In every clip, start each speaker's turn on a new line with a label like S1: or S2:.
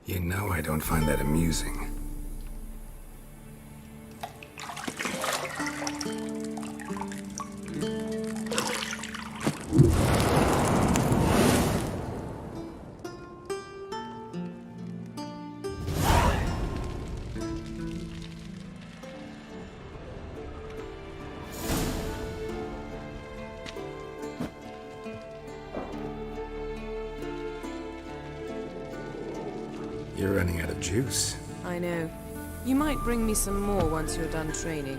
S1: You know I don't find that amusing. You're running out of juice.
S2: I know. You might bring me some more once you're done training.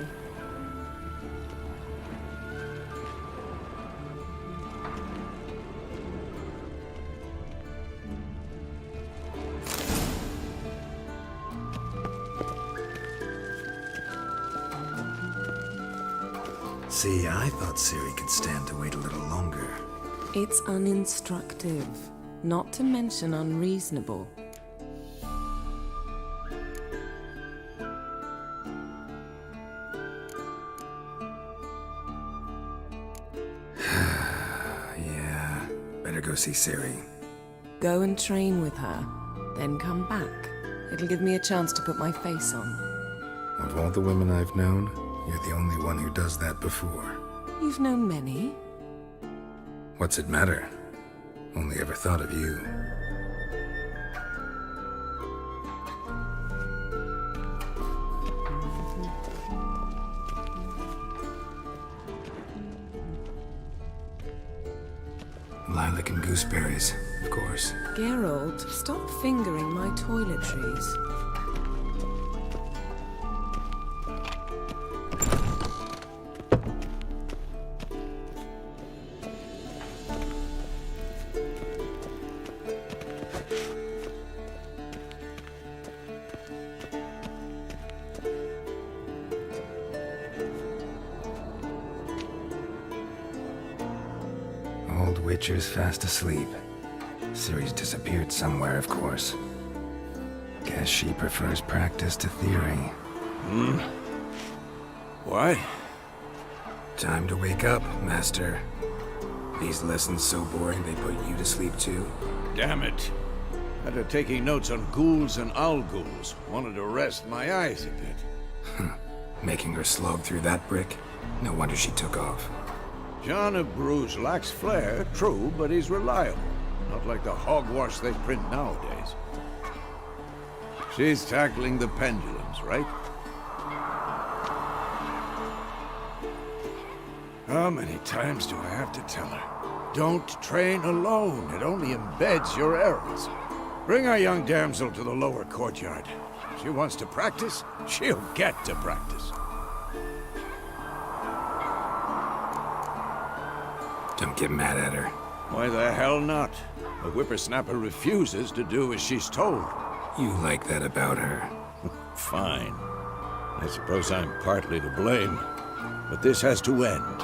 S1: See, I thought Siri could stand to wait a little longer.
S2: It's uninstructive, not to mention unreasonable.
S1: Yeah, better go see Siri.
S2: Go and train with her, then come back. It'll give me a chance to put my face on.
S1: Of all the women I've known, you're the only one who does that before.
S2: You've known many.
S1: What's it matter? Only ever thought of you. Lilac and gooseberries, of course.
S2: Geralt, stop fingering my toiletries.
S1: Old Witcher's fast asleep. Ciri's disappeared somewhere, of course. Guess she prefers practice to theory.
S3: What?
S1: Time to wake up, Master. These lessons so boring they put you to sleep too?
S3: Damn it. After taking notes on ghouls and owl-ghouls, wanted to rest my eyes a bit.
S1: Making her slog through that brick? No wonder she took off.
S3: John of Bruges lacks flair, true, but he's reliable. Not like the hogwash they print nowadays. She's tackling the pendulums, right? How many times do I have to tell her? Don't train alone. It only embeds your errors. Bring our young damsel to the lower courtyard. If she wants to practice, she'll get to practice.
S1: Don't get mad at her.
S3: Why the hell not? The whippersnapper refuses to do as she's told.
S1: You like that about her.
S3: Fine. I suppose I'm partly to blame. But this has to end.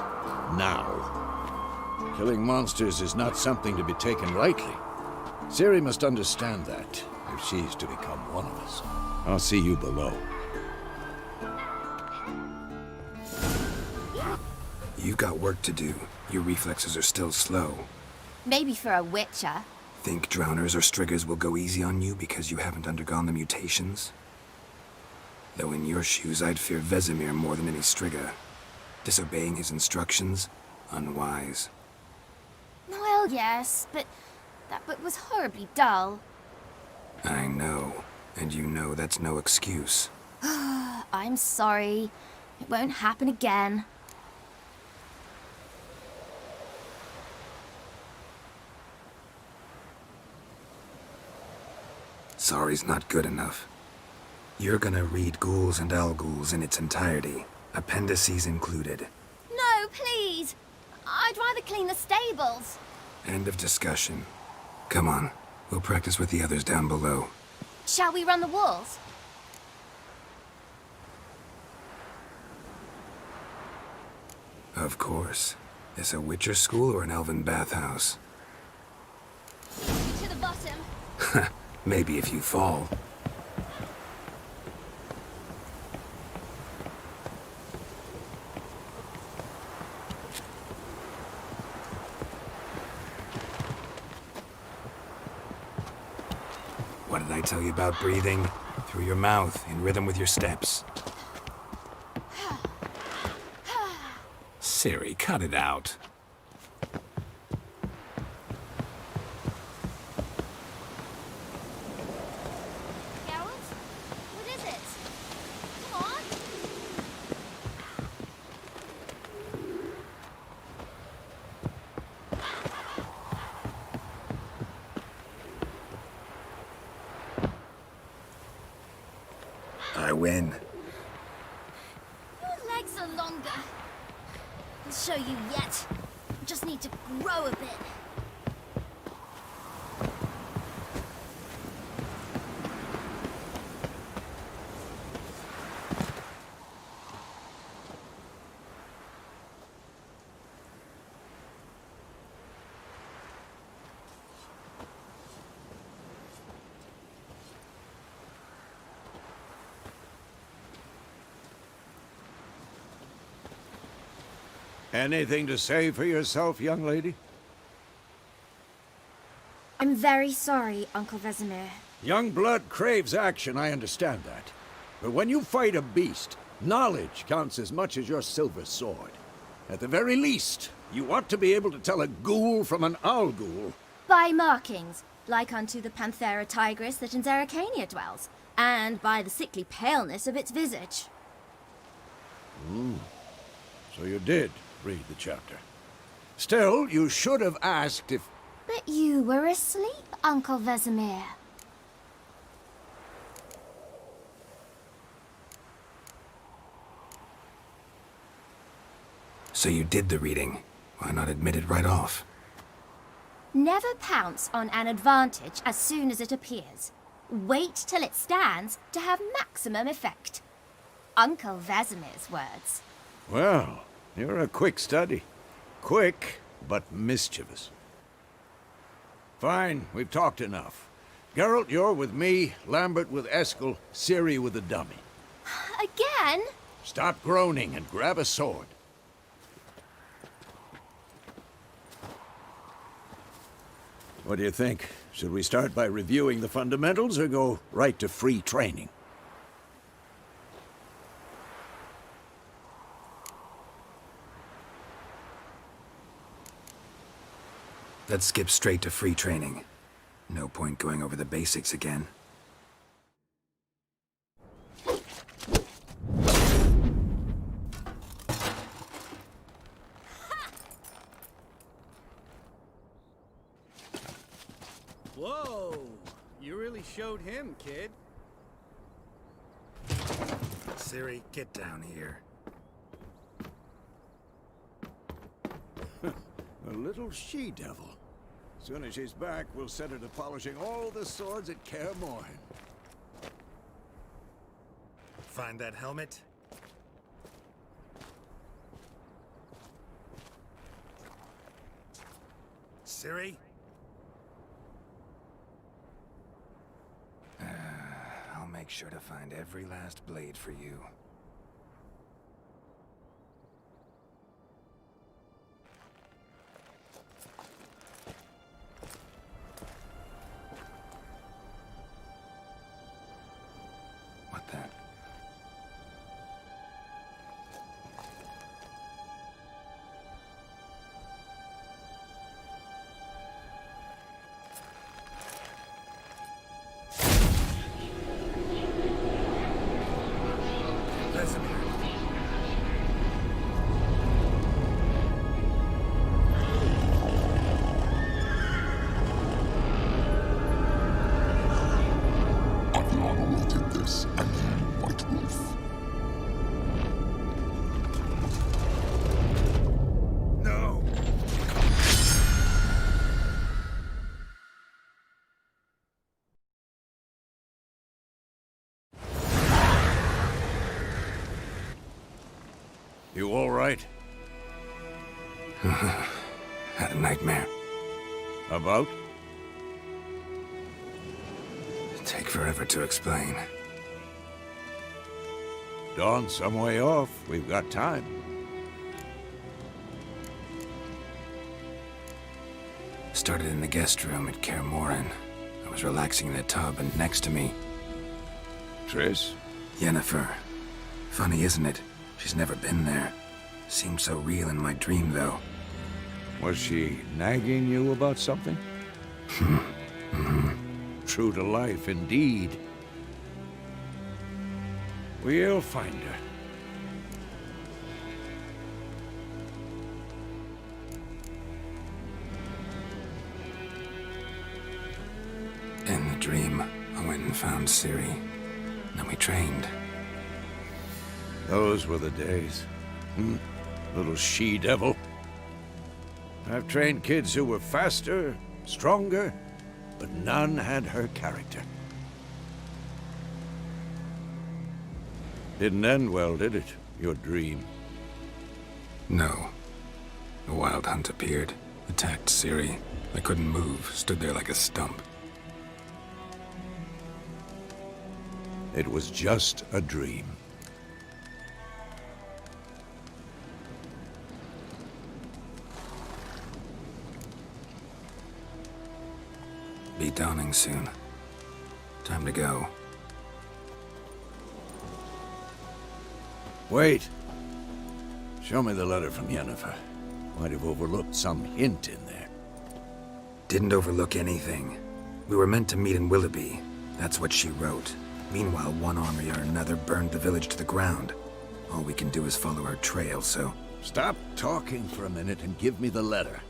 S3: Now. Killing monsters is not something to be taken lightly. Ciri must understand that, if she's to become one of us. I'll see you below.
S1: You've got work to do. Your reflexes are still slow.
S4: Maybe for a witcher.
S1: Think drowners or striggers will go easy on you because you haven't undergone the mutations? Though in your shoes, I'd fear Vesemir more than any strigger. Disobeying his instructions? Unwise.
S4: Well, yes, but that book was horribly dull.
S1: I know. And you know that's no excuse.
S4: I'm sorry. It won't happen again.
S1: Sorry's not good enough. You're gonna read Ghouls and Owl-Ghouls in its entirety, appendices included.
S4: No, please! I'd rather clean the stables.
S1: End of discussion. Come on, we'll practice with the others down below.
S4: Shall we run the walls?
S1: Of course. Is a Witcher school or an elven bathhouse?
S4: To the bottom.
S1: Maybe if you fall. What did I tell you about breathing? Through your mouth, in rhythm with your steps. Siri, cut it out.
S4: Geralt? What is it? Come on!
S1: I win.
S4: Your legs are longer. I'll show you yet. Just need to grow a bit.
S3: Anything to say for yourself, young lady?
S4: I'm very sorry, Uncle Vesemir.
S3: Young blood craves action, I understand that. But when you fight a beast, knowledge counts as much as your silver sword. At the very least, you ought to be able to tell a ghoul from an owl ghoul.
S4: By markings, like unto the Panthera tigris that in Zerrikania dwells, and by the sickly paleness of its visage.
S3: So you did read the chapter. Still, you should have asked if...
S4: But you were asleep, Uncle Vesemir.
S1: So you did the reading. Why not admit it right off?
S4: Never pounce on an advantage as soon as it appears. Wait till it stands to have maximum effect. Uncle Vesemir's words.
S3: Well, you're a quick study. Quick, but mischievous. Fine, we've talked enough. Geralt, you're with me, Lambert with Eskel, Ciri with the dummy.
S4: Again?
S3: Stop groaning and grab a sword. What do you think? Should we start by reviewing the fundamentals or go right to free training?
S1: Let's skip straight to free training. No point going over the basics again.
S5: Whoa! You really showed him, kid.
S1: Ciri, get down here.
S3: A little she-devil. Soon as she's back, we'll set her to polishing all the swords at Kaer Morhen.
S1: Find that helmet? Ciri? I'll make sure to find every last blade for you. What the?
S3: You all right?
S1: Had a nightmare.
S3: About?
S1: Take forever to explain.
S3: Dawn's some way off. We've got time.
S1: Started in the guest room at Kaer Morhen. I was relaxing in a tub, and next to me,
S3: Triss?
S1: Yennefer. Funny, isn't it? She's never been there. Seemed so real in my dream, though.
S3: Was she nagging you about something? True to life, indeed. We'll find her.
S1: In the dream, I went and found Ciri. Then we trained.
S3: Those were the days. Little she-devil. I've trained kids who were faster, stronger, but none had her character. Didn't end well, did it? Your dream?
S1: No. A wild hunt appeared, attacked Ciri. I couldn't move, stood there like a stump.
S3: It was just a dream.
S1: Be dawning soon. Time to go.
S3: Wait. Show me the letter from Yennefer. Might have overlooked some hint in there.
S1: Didn't overlook anything. We were meant to meet in Willoughby. That's what she wrote. Meanwhile, one army or another burned the village to the ground. All we can do is follow her trail, so...
S3: Stop talking for a minute and give me the letter.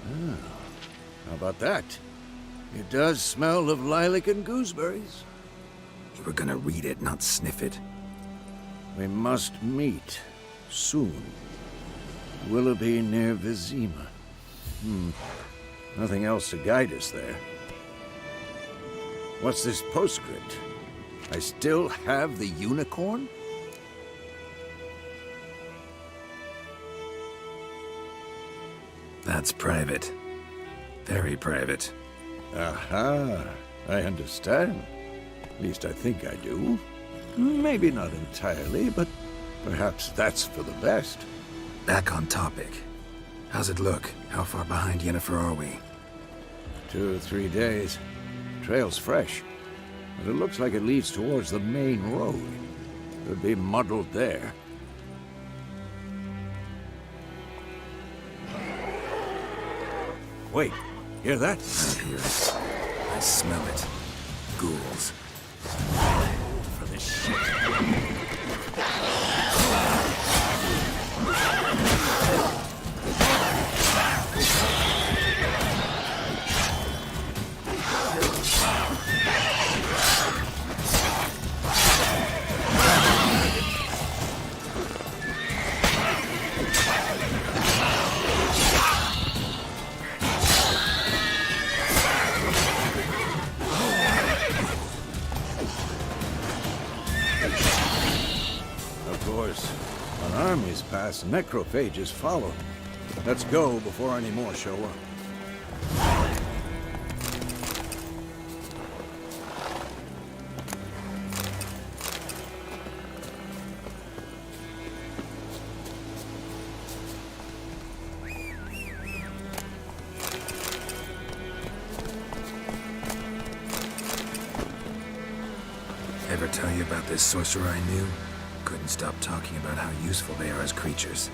S3: How about that? It does smell of lilac and gooseberries.
S1: You were gonna read it, not sniff it.
S3: We must meet. Soon. Willoughby near Vizima. Nothing else to guide us there. What's this postscript? I still have the unicorn?
S1: That's private. Very private.
S3: Aha, I understand. At least I think I do. Maybe not entirely, but perhaps that's for the best.
S1: Back on topic. How's it look? How far behind Yennefer are we?
S3: 2 or 3 days. Trail's fresh, but it looks like it leads towards the main road. Could be muddled there. Wait, hear that?
S1: I hear it. I smell it. Ghouls.
S3: For this shit. Armies pass, necrophages follow. Let's go before any more show up.
S1: Ever tell you about this sorcerer I knew? Couldn't stop talking about how useful they are as creatures.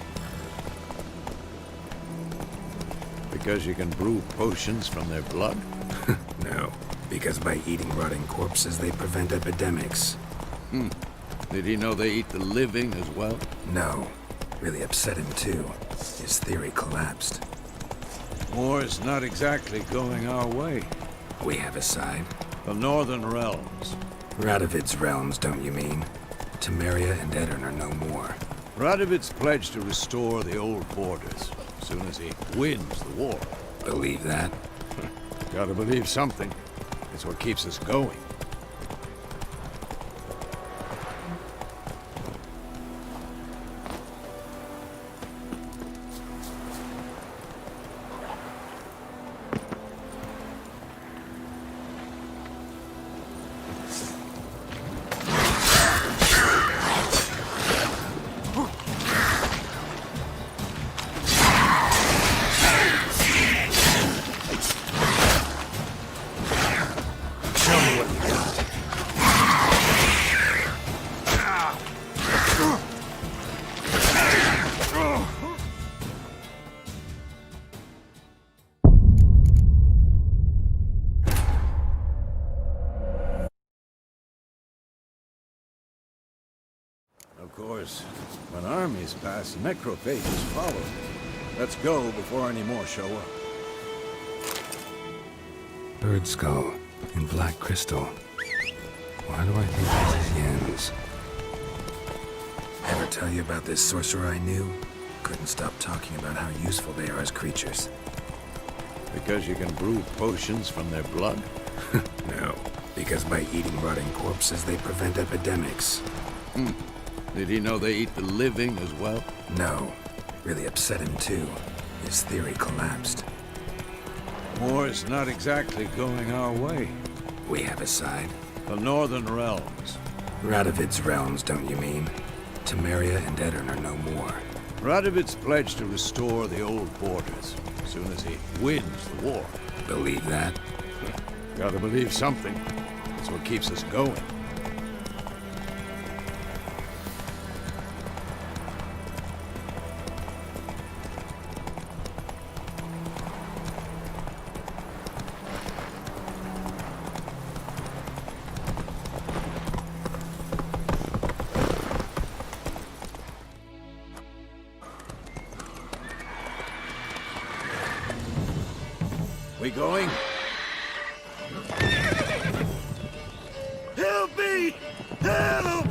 S3: Because you can brew potions from their blood?
S1: No, because by eating rotting corpses, they prevent epidemics.
S3: Did he know they eat the living as well?
S1: No. Really upset him, too. His theory collapsed.
S3: War's not exactly going our way.
S1: We have a side.
S3: The Northern Realms.
S1: Radovid's realms, don't you mean? Temeria and Edirn are no more.
S3: Radovid's pledged to restore the old borders as soon as he wins the war.
S1: Believe that?
S3: Gotta believe something. It's what keeps us going. Of course, when armies pass, necrophages follow. Let's go before any more show up.
S1: Bird skull in black crystal. Why do I think this is Yen's? Ever tell you about this sorcerer I knew? Couldn't stop talking about how useful they are as creatures.
S3: Because you can brew potions from their blood?
S1: No, because by eating rotting corpses, they prevent epidemics.
S3: Did he know they eat the living as well?
S1: No, really upset him too. His theory collapsed.
S3: War's not exactly going our way.
S1: We have a side.
S3: The Northern Realms.
S1: Radovid's realms, don't you mean? Temeria and Edirn are no more.
S3: Radovid's pledged to restore the old borders as soon as he wins the war.
S1: Believe that?
S3: Gotta believe something. That's what keeps us going. We going? Help me! Help!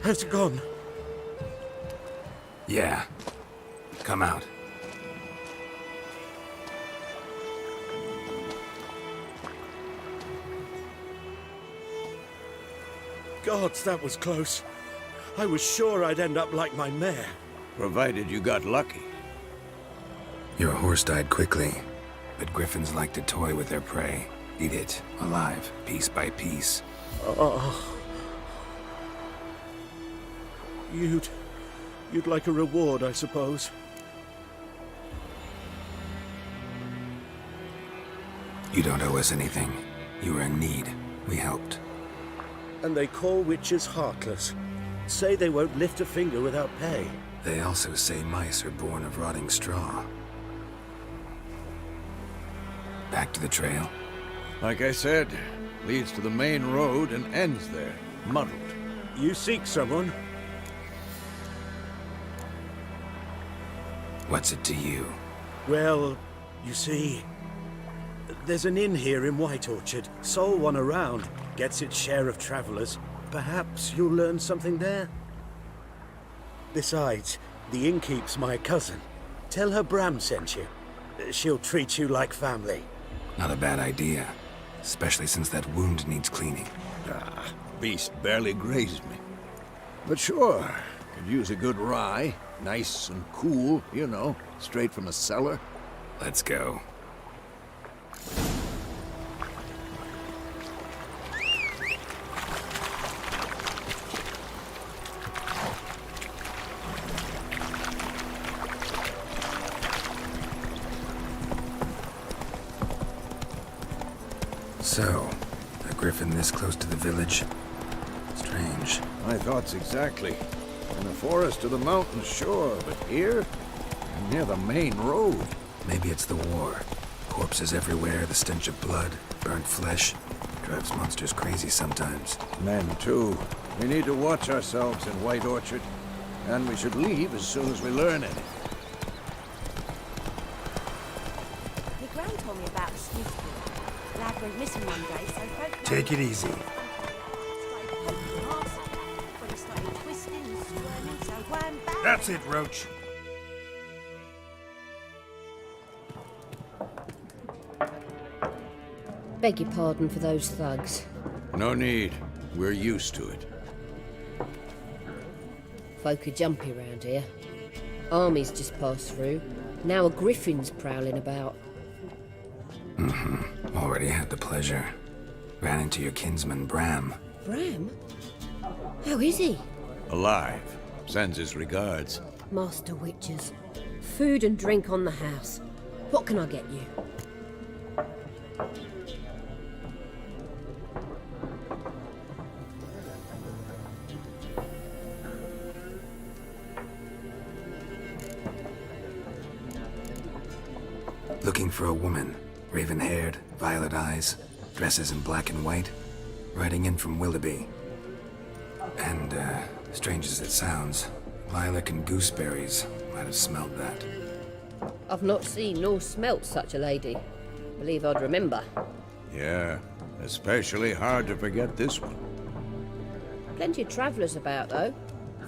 S5: Has it gone?
S1: Yeah. Come out.
S5: Gods, that was close. I was sure I'd end up like my mare.
S3: Provided you got lucky.
S1: Your horse died quickly, but griffins like to toy with their prey. Eat it, alive, piece by piece.
S5: Oh. You'd like a reward, I suppose.
S1: You don't owe us anything. You were in need. We helped.
S5: And they call witches heartless. Say they won't lift a finger without pay.
S1: They also say mice are born of rotting straw. Back to the trail?
S3: Like I said, leads to the main road and ends there, muddled.
S5: You seek someone?
S1: What's it to you?
S5: Well, you see, there's an inn here in White Orchard. Sole one around. Gets its share of travelers. Perhaps you'll learn something there? Besides, the innkeep's my cousin. Tell her Bram sent you. She'll treat you like family.
S1: Not a bad idea. Especially since that wound needs cleaning.
S3: Beast barely grazed me. But sure, could use a good rye. Nice and cool, you know, straight from a cellar.
S1: Let's go. So, a griffin this close to the village? Strange.
S3: My thoughts exactly. In the forest or the mountains, sure, but here? And near the main road.
S1: Maybe it's the war. Corpses everywhere, the stench of blood, burnt flesh. Drives monsters crazy sometimes.
S3: Men, too. We need to watch ourselves in White Orchard. And we should leave as soon as we learn anything.
S6: Sam told me about the Smith boy. Lad went missing one day, so folk...
S1: Take it easy.
S6: When he started twisting and squirming, so wham bam.
S1: That's it, Roach.
S7: Beg your pardon for those thugs.
S3: No need. We're used to it.
S7: Folk are jumpy round here. Armies just passed through. Now a griffin's prowling about.
S1: Already had the pleasure. Ran into your kinsman, Bram.
S7: Bram? How is he?
S3: Alive. Sends his regards.
S7: Master Witches. Food and drink on the house. What can I get you?
S1: Looking for a woman. Raven-haired, violet eyes, dresses in black and white. Riding in from Willoughby. And, strange as it sounds, lilac and gooseberries might have smelled that.
S7: I've not seen nor smelt such a lady. Believe I'd remember.
S3: Yeah, especially hard to forget this one.
S7: Plenty of travellers about, though.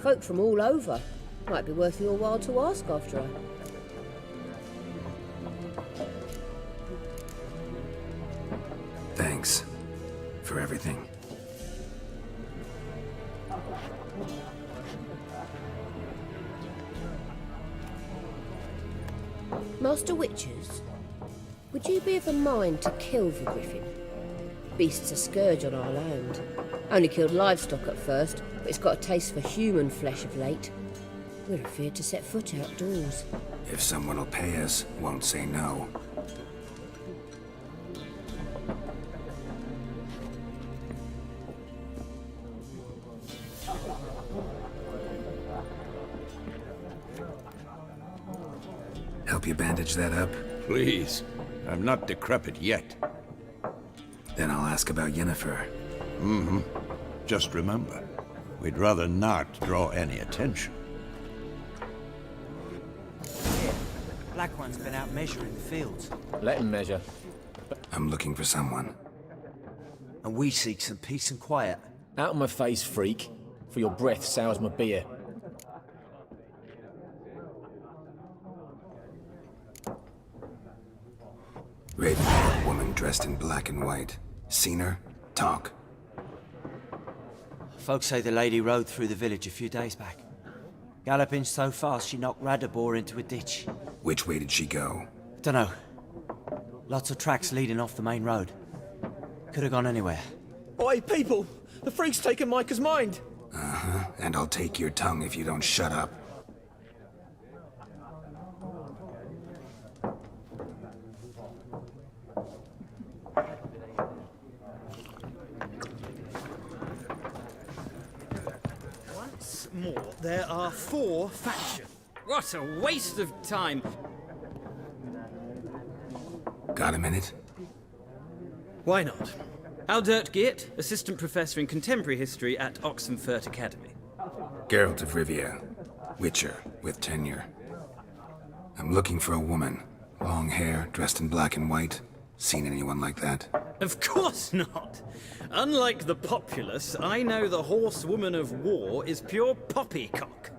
S7: Folk from all over. Might be worth your while to ask after her.
S1: Thanks for everything.
S7: Master Witches, would you be of a mind to kill the griffin? Beast's a scourge on our land. Only killed livestock at first, but it's got a taste for human flesh of late. We're afeard to set foot outdoors.
S1: If someone will pay us, won't say no. Help you bandage that up?
S3: Please. I'm not decrepit yet.
S1: Then I'll ask about Yennefer.
S3: Just remember, we'd rather not draw any attention.
S8: Black one's been out measuring the fields.
S9: Let him measure.
S1: I'm looking for someone.
S8: And we seek some peace and quiet.
S9: Out of my face, freak. For your breath sours my beer.
S1: Raven-haired woman dressed in black and white. Seen her? Talk.
S8: Folks say the lady rode through the village a few days back. Galloping so fast she knocked Radabor into a ditch.
S1: Which way did she go?
S8: Dunno. Lots of tracks leading off the main road. Could have gone anywhere.
S9: Oi, people! The freak's taken Micah's mind!
S1: And I'll take your tongue if you don't shut up.
S10: Once more, there are 4 factions. What a waste of time!
S1: Got a minute?
S10: Why not? Aldert Geert, Assistant Professor in Contemporary History at Oxenfurt Academy.
S1: Geralt of Rivia. Witcher, with tenure. I'm looking for a woman. Long hair, dressed in black and white. Seen anyone like that?
S10: Of course not! Unlike the populace, I know the horsewoman of war is pure poppycock.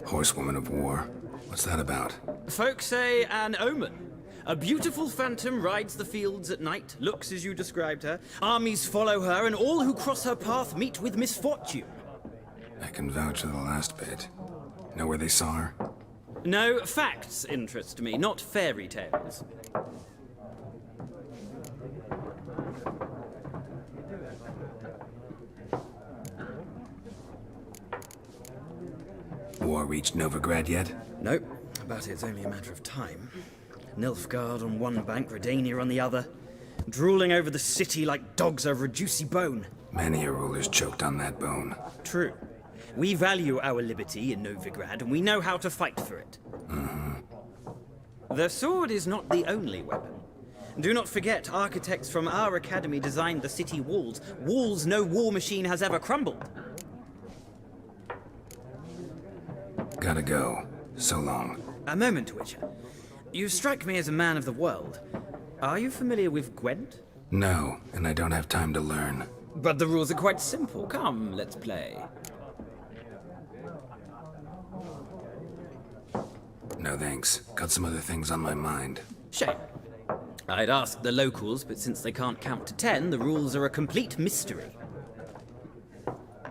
S1: Horsewoman of war? What's that about?
S10: Folk say an omen. A beautiful phantom rides the fields at night, looks as you described her. Armies follow her, and all who cross her path meet with misfortune.
S1: I can vouch for the last bit. Know where they saw her?
S10: No, facts interest me, not fairy tales.
S1: War reached Novigrad yet?
S10: Nope, but it's only a matter of time. Nilfgaard on one bank, Redania on the other. Drooling over the city like dogs over a juicy bone.
S1: Many a ruler's choked on that bone.
S10: True. We value our liberty in Novigrad, and we know how to fight for it. The sword is not the only weapon. Do not forget, architects from our academy designed the city walls. Walls no war machine has ever crumbled.
S1: Gotta go. So long.
S10: A moment, Witcher. You strike me as a man of the world. Are you familiar with Gwent?
S1: No, and I don't have time to learn.
S10: But the rules are quite simple. Come, let's play.
S1: No thanks. Got some other things on my mind.
S10: Shame. I'd ask the locals, but since they can't count to 10, the rules are a complete mystery.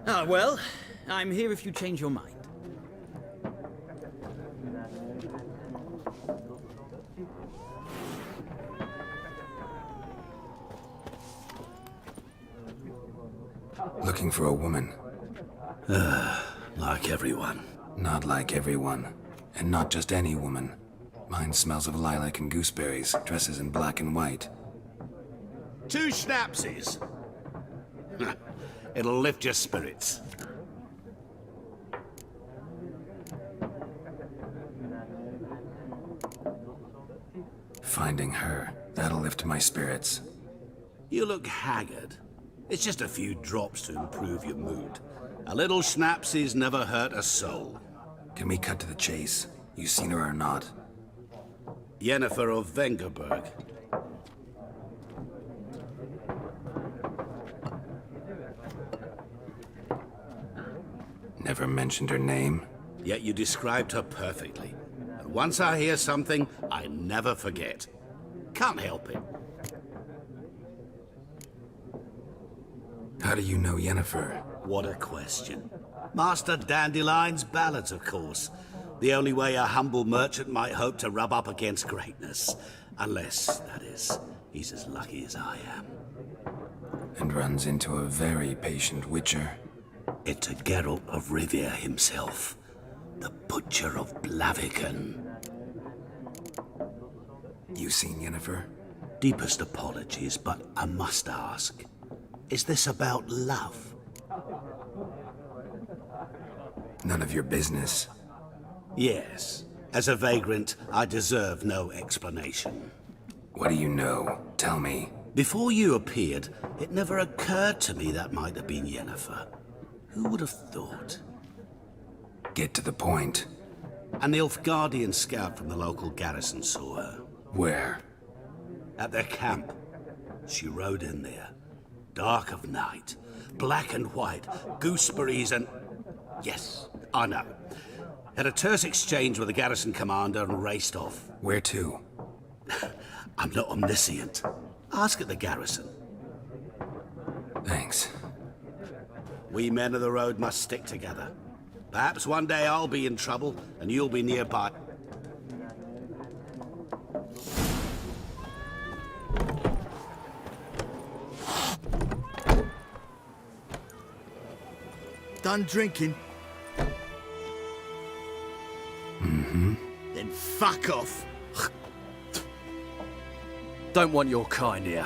S10: Ah, well, I'm here if you change your mind.
S1: Looking for a woman.
S5: Like everyone.
S1: Not like everyone. And not just any woman. Mine smells of lilac and gooseberries, dresses in black and white.
S11: 2 schnapsies. It'll lift your spirits.
S1: Finding her, that'll lift my spirits.
S11: You look haggard. It's just a few drops to improve your mood. A little schnapsies never hurt a soul.
S1: Can we cut to the chase? You seen her or not?
S11: Yennefer of Vengerberg.
S1: Never mentioned her name?
S11: Yet you described her perfectly. And once I hear something, I never forget. Can't help it.
S1: How do you know Yennefer?
S11: What a question. Master Dandelion's ballads, of course. The only way a humble merchant might hope to rub up against greatness. Unless, that is, he's as lucky as I am.
S1: And runs into a very patient witcher.
S11: It's a Geralt of Rivia himself. The Butcher of Blaviken.
S1: You seen Yennefer?
S11: Deepest apologies, but I must ask. Is this about love?
S1: None of your business.
S11: Yes. As a vagrant, I deserve no explanation.
S1: What do you know? Tell me.
S11: Before you appeared, it never occurred to me that might have been Yennefer. Who would have thought?
S1: Get to the point.
S11: An Nilfgaardian scout from the local garrison saw her.
S1: Where?
S11: At their camp. She rode in there. Dark of night. Black and white. Gooseberries and... Yes, I know. Had a terse exchange with the garrison commander and raced off.
S1: Where to?
S11: I'm not omniscient. Ask at the garrison.
S1: Thanks.
S11: We men of the road must stick together. Perhaps one day I'll be in trouble and you'll be nearby.
S12: Done drinking?
S1: Mm-hmm.
S12: Then fuck off.
S9: Don't want your kind here.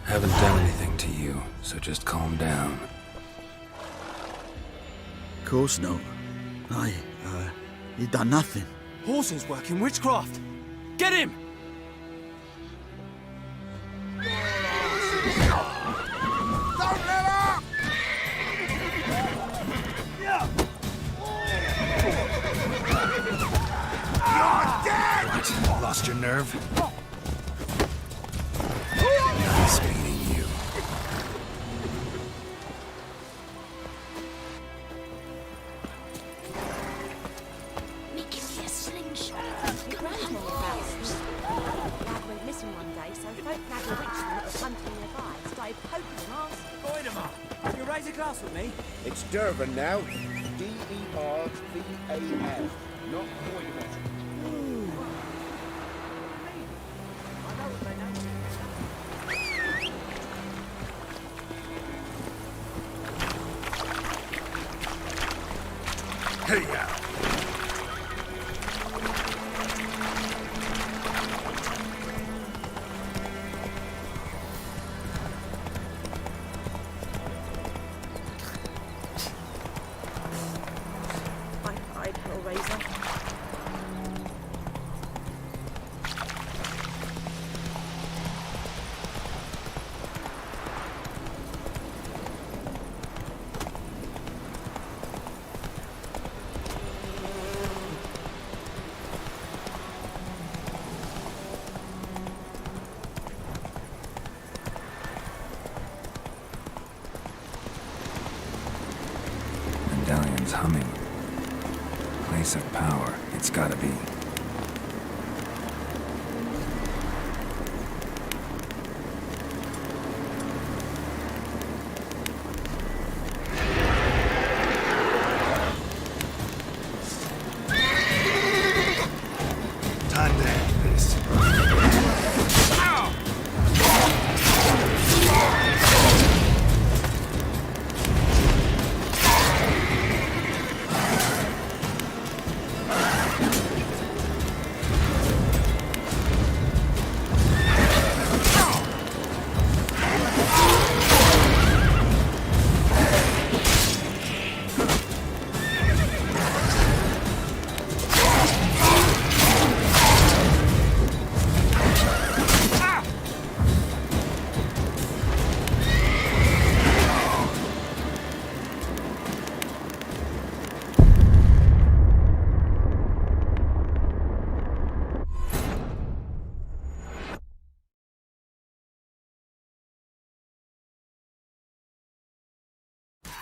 S1: Haven't done anything to you, so just calm down.
S12: Of course not. You done nothing.
S9: Horses work in witchcraft. Get him!
S1: What? Lost your nerve? Nice meeting you.
S6: Making me a slingshot. Dad went missing one day, so folk nagged a witchman that was hunting nearby. Started poking and asking.
S8: Voidemar, you raise a glass with me?
S13: It's Durban now. D-E-R-V-A-N. Not Voidemar.
S3: Hey, now.
S6: I'd Hellraiser.
S1: medallion's humming. Place of power, it's gotta be. Time to end this.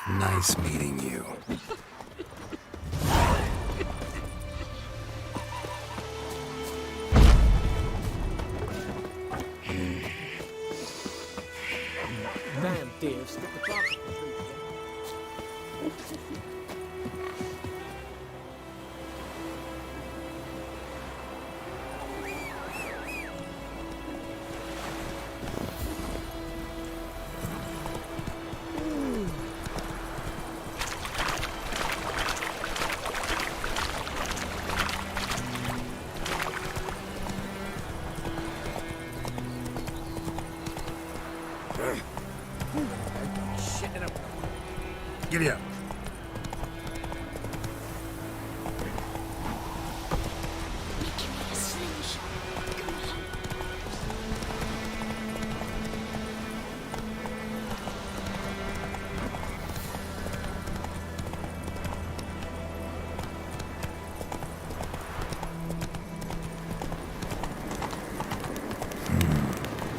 S1: Nice meeting you.
S9: Damn, dear, stick the clock up the tree.
S11: Giddy up.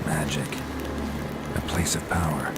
S1: Magic. A place of power.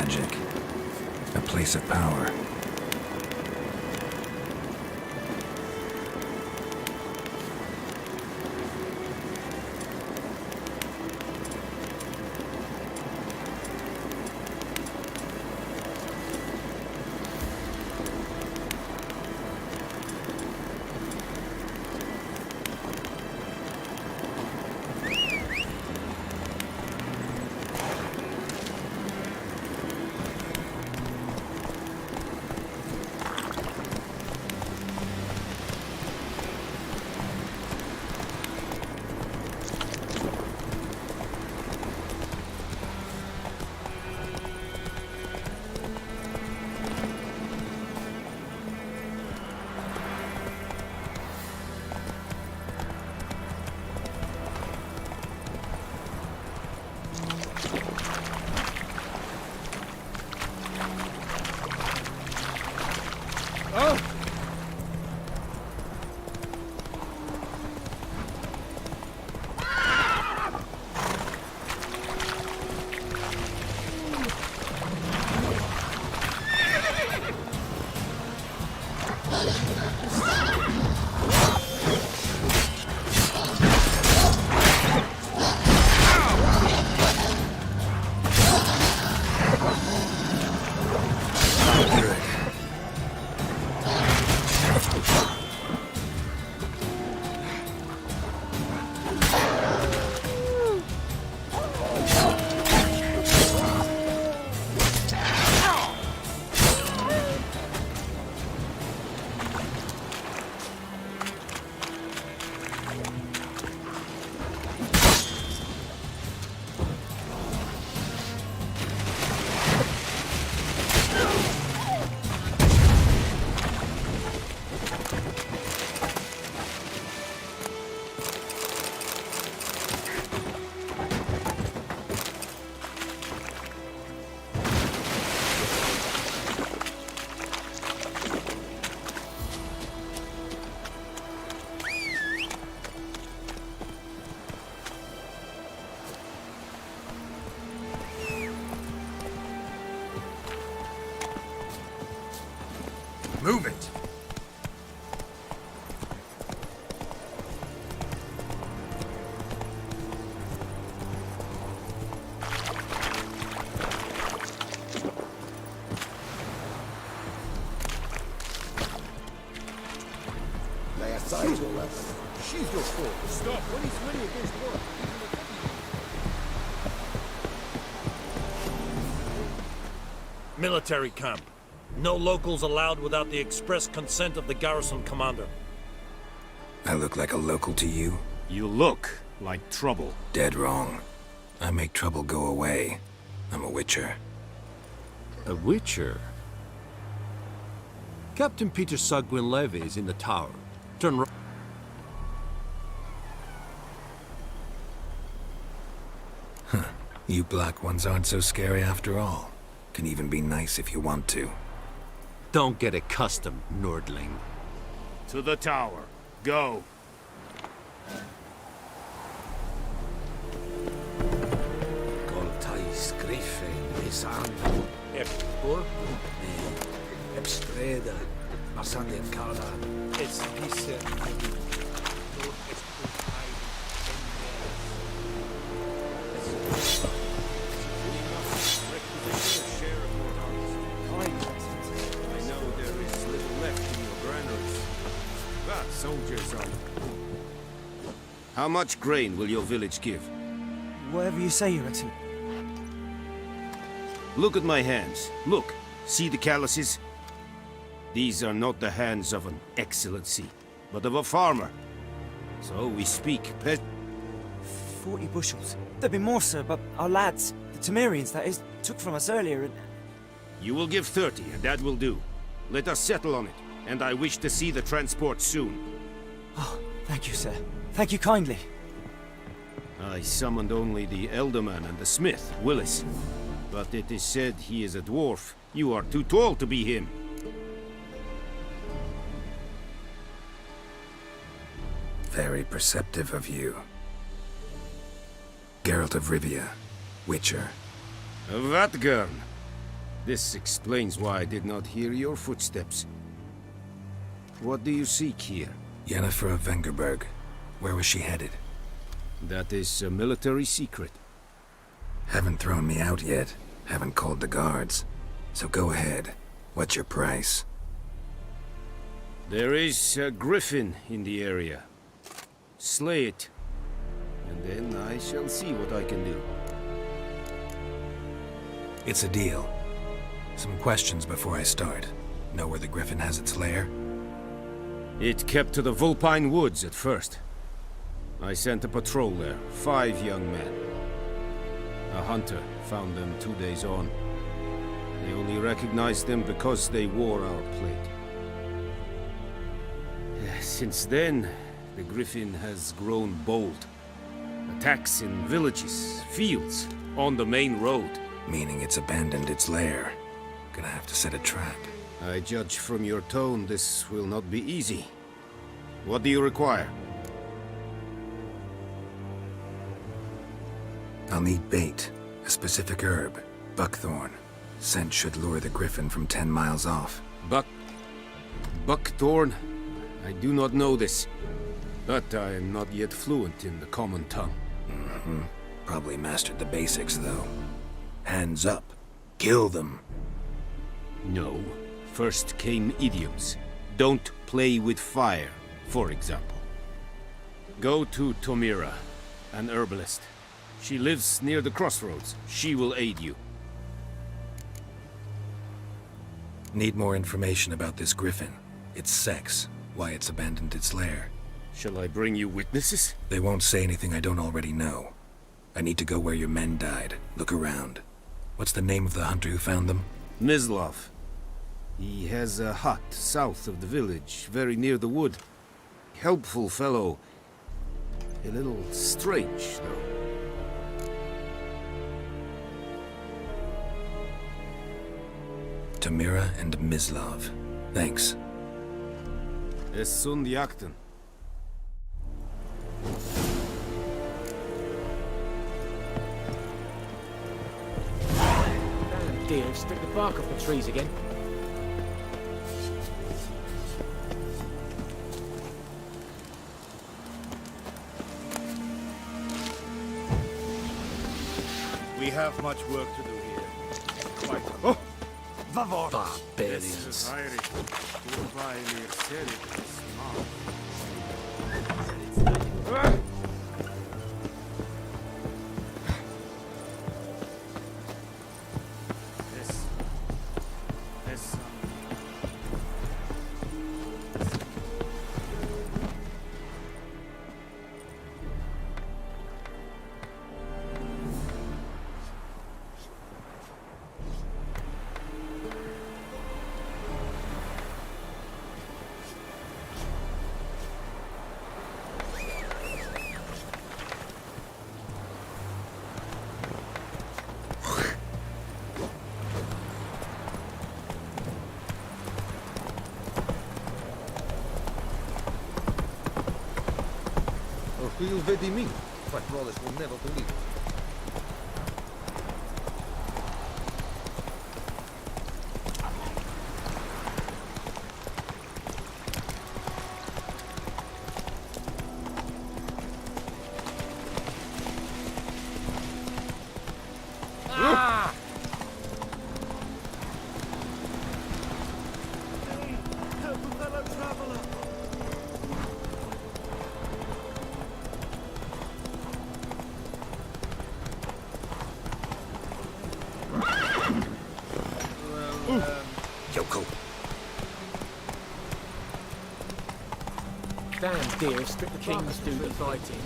S1: logic. A place of power. Move it!
S13: Lay aside your weapon. Sheathe your sword. Stop. When he's winning against what?
S14: Military camp. No locals allowed without the express consent of the garrison commander.
S1: I look like a local to you?
S15: You look like trouble.
S1: Dead wrong. I make trouble go away. I'm a witcher.
S15: A witcher? Captain Peter Sagwin Levy is in the tower. Turn right.
S1: Huh. You black ones aren't so scary after all. Can even be nice if you want to.
S15: Don't get accustomed, Nordling.
S14: To the tower. Go.
S11: Coltais Griffin, Isan,
S14: Epor?
S11: Epstreda, Masande Kala.
S14: It's
S15: Soldiers on. How much grain will your village give?
S8: Whatever you say, Your Excellency.
S15: Look at my hands. Look. See the calluses? These are not the hands of an excellency, but of a farmer. So we speak
S8: 40 bushels. There'd be more, sir, but our lads, the Temerians, that is, took from us earlier and...
S15: You will give 30, and that will do. Let us settle on it, and I wish to see the transport soon.
S8: Oh, thank you, sir. Thank you kindly.
S15: I summoned only the Elderman and the smith, Willis. But it is said he is a dwarf. You are too tall to be him.
S1: Very perceptive of you. Geralt of Rivia, Witcher.
S15: Vatgern. This explains why I did not hear your footsteps. What do you seek here?
S1: Yennefer of Vengerberg. Where was she headed?
S15: That is a military secret.
S1: Haven't thrown me out yet. Haven't called the guards. So go ahead. What's your price?
S15: There is a griffin in the area. Slay it, and then I shall see what I can do.
S1: It's a deal. Some questions before I start. Know where the griffin has its lair?
S15: It kept to the Vulpine Woods at first. I sent a patrol there, 5 young men. A hunter found them 2 days on. They only recognized them because they wore our plate. Since then, the griffin has grown bold. Attacks in villages, fields, on the main road.
S1: Meaning it's abandoned its lair. Gonna have to set a trap.
S15: I judge from your tone this will not be easy. What do you require?
S1: I'll need bait. A specific herb. Buckthorn. Scent should lure the griffin from 10 miles off.
S15: Buckthorn? I do not know this. But I am not yet fluent in the common tongue.
S1: Mm-hmm. Probably mastered the basics, though. Hands up. Kill them.
S15: No. First came idioms. Don't play with fire, for example. Go to Tomira, an herbalist. She lives near the crossroads. She will aid you.
S1: Need more information about this griffin. Its sex, why it's abandoned its lair.
S15: Shall I bring you witnesses?
S1: They won't say anything I don't already know. I need to go where your men died. Look around. What's the name of the hunter who found them?
S15: Mislov. He has a hut south of the village, very near the wood. Helpful fellow. A little strange, though.
S1: Tomira and Mislov. Thanks.
S15: Es sunt jakten.
S16: Damn deer, stick the bark off the trees again.
S3: We have much work to do here. Quite. Oh!
S16: Barbarians.
S13: Who vedi me? My brothers will never believe it.
S1: Yoko.
S16: Damn deer, stick the kings do the fighting.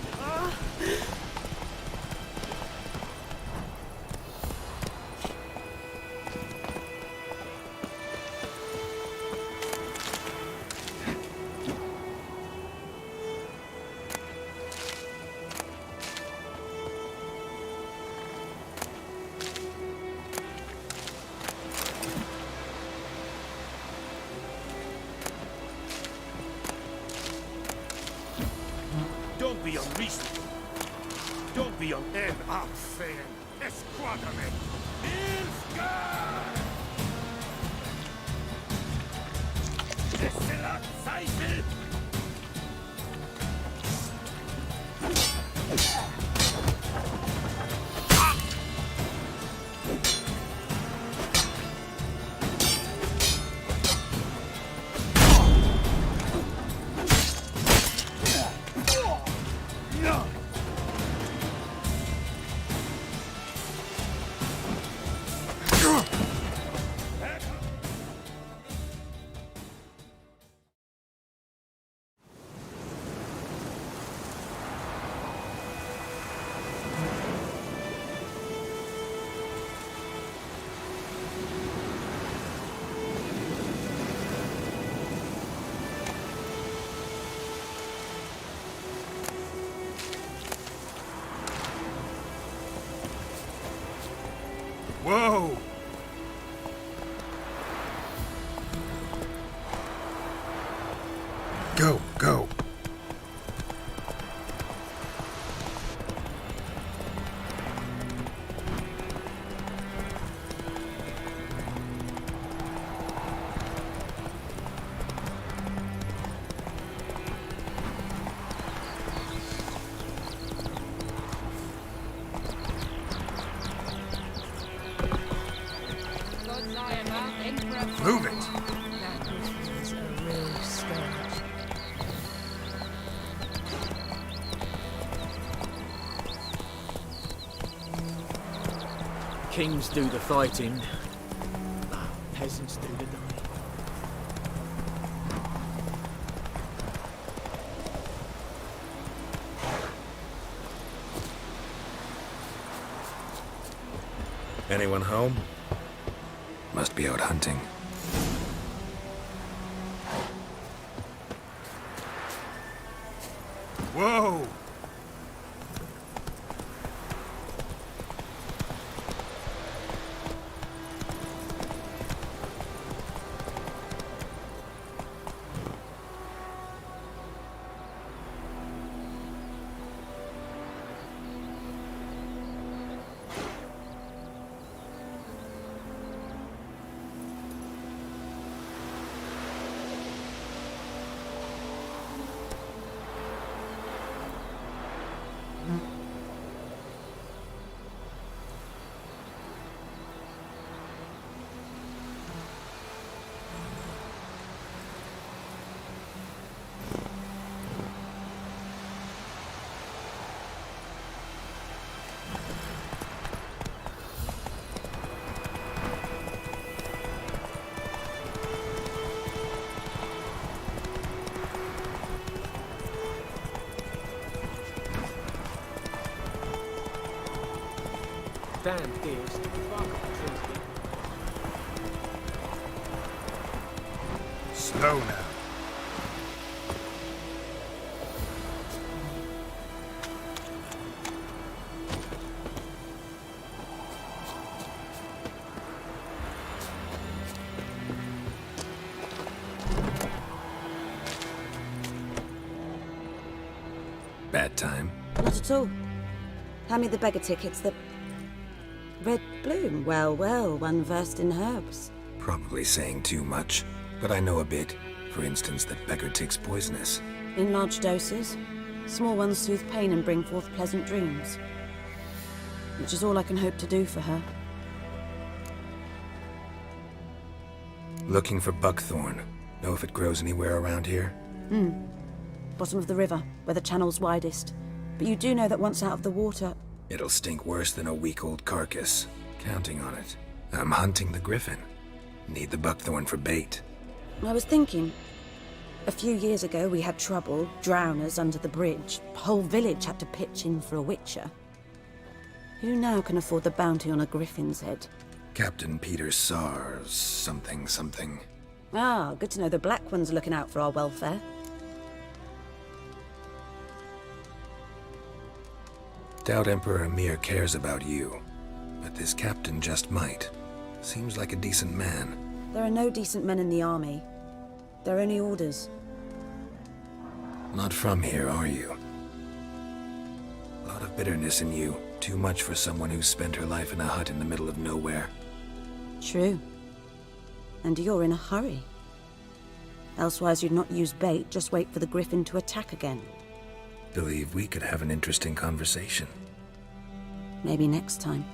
S3: Don't be unreasonable. Don't be un... En affaire. Esquadrame. Ilska!
S1: Whoa! Go, go. Move it!
S16: Kings do the fighting, peasants do the dying.
S1: Anyone home? Must be out hunting. Whoa!
S16: Damn deals, the bark of the trees again.
S1: Slow now. Bad time?
S17: Not at all. Hand me the beggar tickets, the red bloom. Well, well, one versed in herbs.
S1: Probably saying too much, but I know a bit. For instance, that beggar tick's poisonous.
S17: In large doses. Small ones soothe pain and bring forth pleasant dreams. Which is all I can hope to do for her.
S1: Looking for buckthorn. Know if it grows anywhere around here?
S17: Bottom of the river, where the channel's widest. But you do know that once out of the water...
S1: It'll stink worse than a week-old carcass. Counting on it. I'm hunting the griffin. Need the buckthorn for bait.
S17: I was thinking... A few years ago we had trouble, drowners under the bridge. Whole village had to pitch in for a witcher. Who now can afford the bounty on a griffin's head?
S1: Captain Peter Sars, something.
S17: Ah, good to know the Black One's looking out for our welfare.
S1: Doubt Emperor Emir cares about you, but this captain just might. Seems like a decent man.
S17: There are no decent men in the army. They're only orders.
S1: Not from here, are you? A lot of bitterness in you. Too much for someone who spent her life in a hut in the middle of nowhere.
S17: True. And you're in a hurry. Elsewise you'd not use bait, just wait for the griffin to attack again.
S1: Believe we could have an interesting conversation.
S17: Maybe next time.